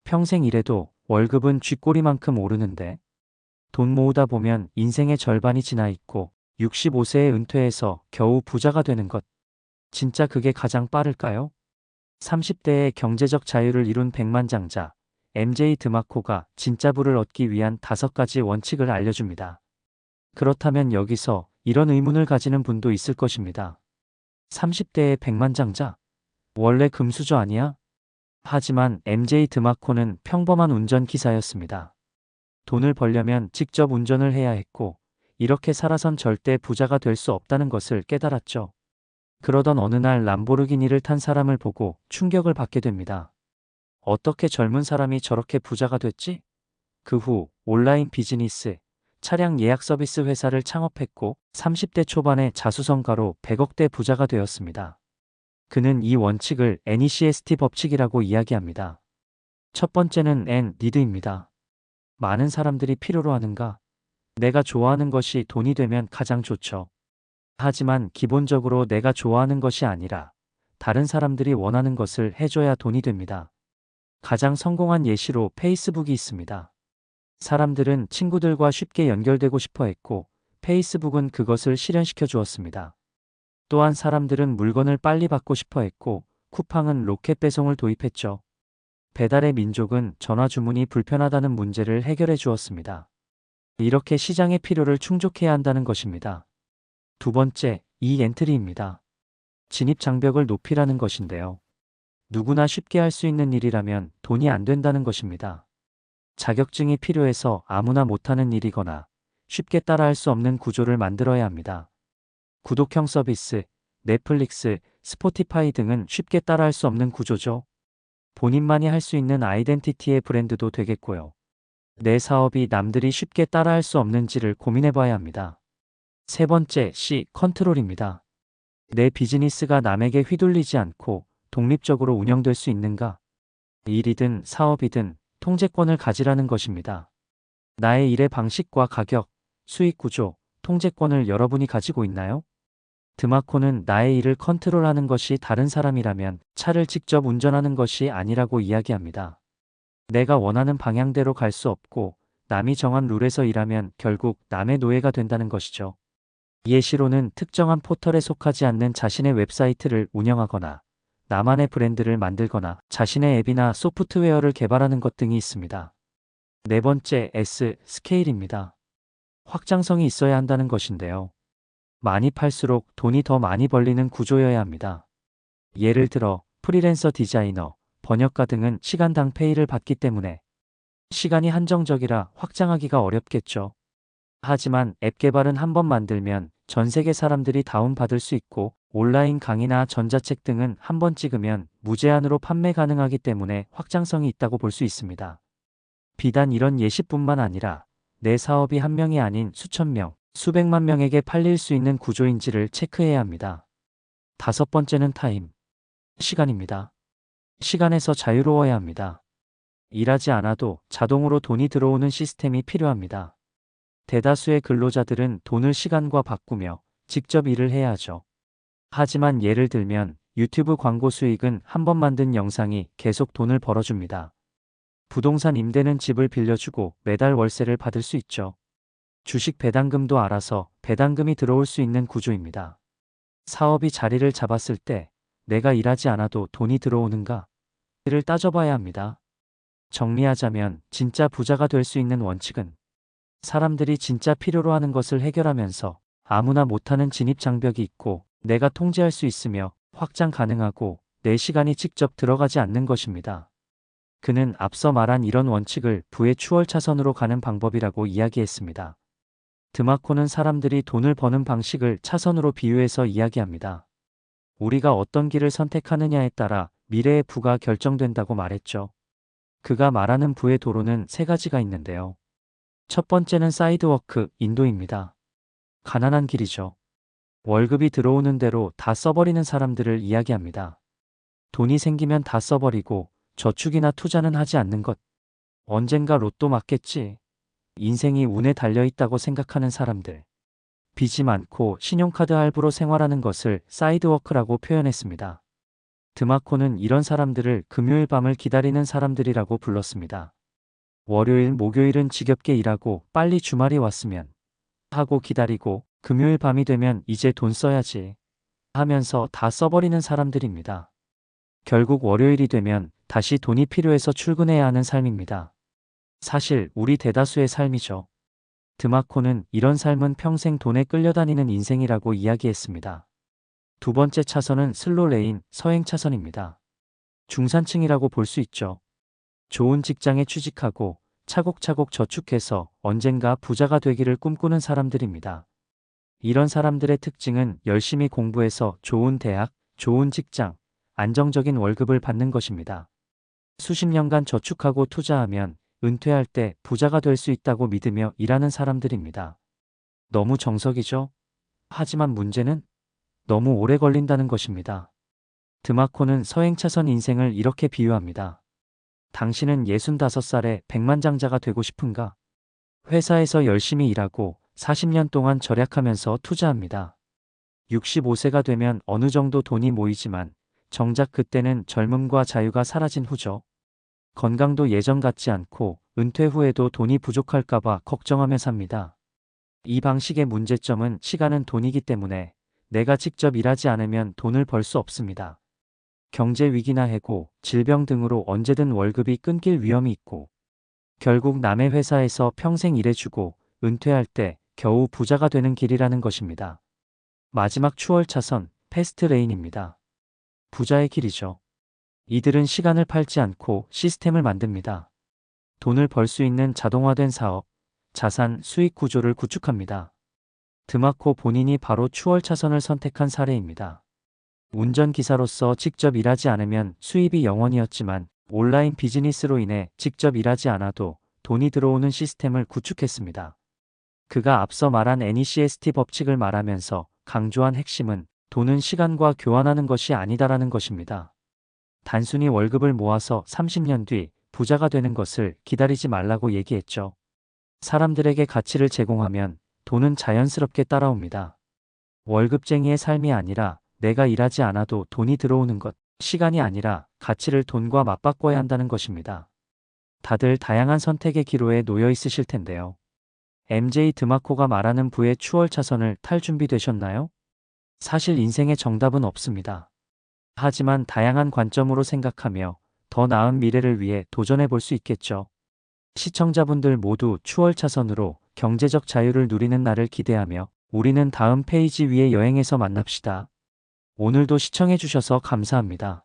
평생 일해도 월급은 쥐꼬리만큼 오르는데 돈 모으다 보면 인생의 절반이 지나 있고 65세에 은퇴해서 겨우 부자가 되는 것. 진짜 그게 가장 빠를까요? 30대의 경제적 자유를 이룬 백만장자 MJ 드마코가 진짜 부를 얻기 위한 5가지 원칙을 알려줍니다. 그렇다면 여기서 이런 의문을 가지는 분도 있을 것입니다. 30대의 백만장자? 원래 금수저 아니야? 하지만 MJ 드마코는 평범한 운전기사였습니다. 돈을 벌려면 직접 운전을 해야 했고, 이렇게 살아선 절대 부자가 될 수 없다는 것을 깨달았죠. 그러던 어느 날 람보르기니를 탄 사람을 보고 충격을 받게 됩니다. 어떻게 젊은 사람이 저렇게 부자가 됐지? 그 후 온라인 비즈니스, 차량 예약 서비스 회사를 창업했고 30대 초반에 자수성가로 100억대 부자가 되었습니다. 그는 이 원칙을 NECST 법칙이라고 이야기합니다. 첫 번째는 NEED입니다. 많은 사람들이 필요로 하는가? 내가 좋아하는 것이 돈이 되면 가장 좋죠. 하지만 기본적으로 내가 좋아하는 것이 아니라 다른 사람들이 원하는 것을 해줘야 돈이 됩니다. 가장 성공한 예시로 페이스북이 있습니다. 사람들은 친구들과 쉽게 연결되고 싶어 했고 페이스북은 그것을 실현시켜 주었습니다. 또한 사람들은 물건을 빨리 받고 싶어 했고 쿠팡은 로켓 배송을 도입했죠. 배달의 민족은 전화 주문이 불편하다는 문제를 해결해 주었습니다. 이렇게 시장의 필요를 충족해야 한다는 것입니다. 두 번째, 이 엔트리입니다. 진입 장벽을 높이라는 것인데요. 누구나 쉽게 할 수 있는 일이라면 돈이 안 된다는 것입니다. 자격증이 필요해서 아무나 못하는 일이거나 쉽게 따라할 수 없는 구조를 만들어야 합니다. 구독형 서비스, 넷플릭스, 스포티파이 등은 쉽게 따라할 수 없는 구조죠. 본인만이 할 수 있는 아이덴티티의 브랜드도 되겠고요. 내 사업이 남들이 쉽게 따라할 수 없는지를 고민해 봐야 합니다. 세 번째, C, 컨트롤입니다. 내 비즈니스가 남에게 휘둘리지 않고 독립적으로 운영될 수 있는가? 일이든 사업이든 통제권을 가지라는 것입니다. 나의 일의 방식과 가격, 수익 구조, 통제권을 여러분이 가지고 있나요? 드마코는 나의 일을 컨트롤하는 것이 다른 사람이라면 차를 직접 운전하는 것이 아니라고 이야기합니다. 내가 원하는 방향대로 갈 수 없고 남이 정한 룰에서 일하면 결국 남의 노예가 된다는 것이죠. 예시로는 특정한 포털에 속하지 않는 자신의 웹사이트를 운영하거나 나만의 브랜드를 만들거나 자신의 앱이나 소프트웨어를 개발하는 것 등이 있습니다. 네 번째, S, 스케일입니다. 확장성이 있어야 한다는 것인데요. 많이 팔수록 돈이 더 많이 벌리는 구조여야 합니다. 예를 들어 프리랜서 디자이너, 번역가 등은 시간당 페이를 받기 때문에 시간이 한정적이라 확장하기가 어렵겠죠. 하지만 앱 개발은 한번 만들면 전 세계 사람들이 다운받을 수 있고 온라인 강의나 전자책 등은 한번 찍으면 무제한으로 판매 가능하기 때문에 확장성이 있다고 볼 수 있습니다. 비단 이런 예시뿐만 아니라 내 사업이 한 명이 아닌 수천 명, 수백만 명에게 팔릴 수 있는 구조인지를 체크해야 합니다. 다섯 번째는 타임, 시간입니다. 시간에서 자유로워야 합니다. 일하지 않아도 자동으로 돈이 들어오는 시스템이 필요합니다. 대다수의 근로자들은 돈을 시간과 바꾸며 직접 일을 해야 하죠. 하지만 예를 들면 유튜브 광고 수익은 한 번 만든 영상이 계속 돈을 벌어줍니다. 부동산 임대는 집을 빌려주고 매달 월세를 받을 수 있죠. 주식 배당금도 알아서 배당금이 들어올 수 있는 구조입니다. 사업이 자리를 잡았을 때 내가 일하지 않아도 돈이 들어오는가? 를 따져봐야 합니다. 정리하자면 진짜 부자가 될 수 있는 원칙은 사람들이 진짜 필요로 하는 것을 해결하면서 아무나 못하는 진입 장벽이 있고 내가 통제할 수 있으며 확장 가능하고 내 시간이 직접 들어가지 않는 것입니다. 그는 앞서 말한 이런 원칙을 부의 추월차선으로 가는 방법이라고 이야기했습니다. 드마코는 사람들이 돈을 버는 방식을 차선으로 비유해서 이야기합니다. 우리가 어떤 길을 선택하느냐에 따라 미래의 부가 결정된다고 말했죠. 그가 말하는 부의 도로는 세 가지가 있는데요. 첫 번째는 사이드워크, 인도입니다. 가난한 길이죠. 월급이 들어오는 대로 다 써버리는 사람들을 이야기합니다. 돈이 생기면 다 써버리고 저축이나 투자는 하지 않는 것. 언젠가 로또 맞겠지. 인생이 운에 달려있다고 생각하는 사람들. 빚이 많고 신용카드 할부로 생활하는 것을 사이드워크라고 표현했습니다. 드마코는 이런 사람들을 금요일 밤을 기다리는 사람들이라고 불렀습니다. 월요일, 목요일은 지겹게 일하고 빨리 주말이 왔으면 하고 기다리고 금요일 밤이 되면 이제 돈 써야지 하면서 다 써버리는 사람들입니다. 결국 월요일이 되면 다시 돈이 필요해서 출근해야 하는 삶입니다. 사실 우리 대다수의 삶이죠. 드마코는 이런 삶은 평생 돈에 끌려다니는 인생이라고 이야기했습니다. 두 번째 차선은 슬로레인, 서행 차선입니다. 중산층이라고 볼 수 있죠. 좋은 직장에 취직하고 차곡차곡 저축해서 언젠가 부자가 되기를 꿈꾸는 사람들입니다. 이런 사람들의 특징은 열심히 공부해서 좋은 대학, 좋은 직장, 안정적인 월급을 받는 것입니다. 수십 년간 저축하고 투자하면 은퇴할 때 부자가 될 수 있다고 믿으며 일하는 사람들입니다. 너무 정석이죠? 하지만 문제는 너무 오래 걸린다는 것입니다. 드마코는 서행차선 인생을 이렇게 비유합니다. 당신은 65살에 백만장자가 되고 싶은가? 회사에서 열심히 일하고 40년 동안 절약하면서 투자합니다. 65세가 되면 어느 정도 돈이 모이지만 정작 그때는 젊음과 자유가 사라진 후죠. 건강도 예전 같지 않고 은퇴 후에도 돈이 부족할까봐 걱정하며 삽니다. 이 방식의 문제점은 시간은 돈이기 때문에 내가 직접 일하지 않으면 돈을 벌 수 없습니다. 경제 위기나 해고, 질병 등으로 언제든 월급이 끊길 위험이 있고 결국 남의 회사에서 평생 일해주고 은퇴할 때 겨우 부자가 되는 길이라는 것입니다. 마지막 추월 차선, 패스트 레인입니다. 부자의 길이죠. 이들은 시간을 팔지 않고 시스템을 만듭니다. 돈을 벌 수 있는 자동화된 사업, 자산, 수익 구조를 구축합니다. 드마코 본인이 바로 추월 차선을 선택한 사례입니다. 운전기사로서 직접 일하지 않으면 수입이 0원이었지만 온라인 비즈니스로 인해 직접 일하지 않아도 돈이 들어오는 시스템을 구축했습니다. 그가 앞서 말한 NECST 법칙을 말하면서 강조한 핵심은 돈은 시간과 교환하는 것이 아니다라는 것입니다. 단순히 월급을 모아서 30년 뒤 부자가 되는 것을 기다리지 말라고 얘기했죠. 사람들에게 가치를 제공하면 돈은 자연스럽게 따라옵니다. 월급쟁이의 삶이 아니라 내가 일하지 않아도 돈이 들어오는 것, 시간이 아니라 가치를 돈과 맞바꿔야 한다는 것입니다. 다들 다양한 선택의 기로에 놓여 있으실 텐데요. MJ 드마코가 말하는 부의 추월 차선을 탈 준비 되셨나요? 사실 인생에 정답은 없습니다. 하지만 다양한 관점으로 생각하며 더 나은 미래를 위해 도전해 볼 수 있겠죠. 시청자분들 모두 추월 차선으로 경제적 자유를 누리는 날을 기대하며 우리는 다음 페이지 위의 여행에서 만납시다. 오늘도 시청해 주셔서 감사합니다.